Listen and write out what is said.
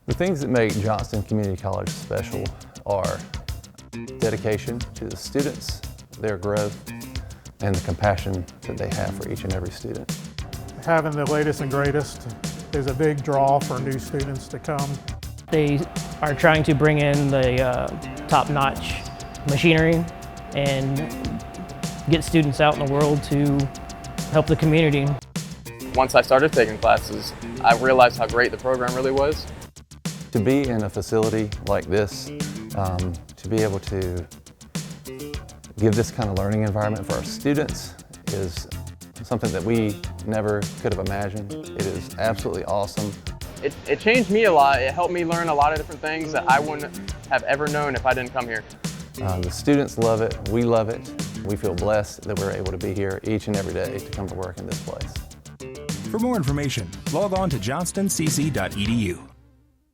The things that make Johnston Community College special are dedication to the students, their growth, and the compassion that they have for each and every student. Having the latest and greatest is a big draw for new students to come. They are trying to bring in the top-notch machinery and get students out in the world to help the community. Once I started taking classes, I realized how great the program really was. To be in a facility like this, to be able to give this kind of learning environment for our students is something that we never could have imagined. It is absolutely awesome. It changed me a lot. It helped me learn a lot of different things that I wouldn't have ever known if I didn't come here. The students love it, we love it. We feel blessed that we're able to be here each and every day to come to work in this place. For more information, log on to johnstoncc.edu.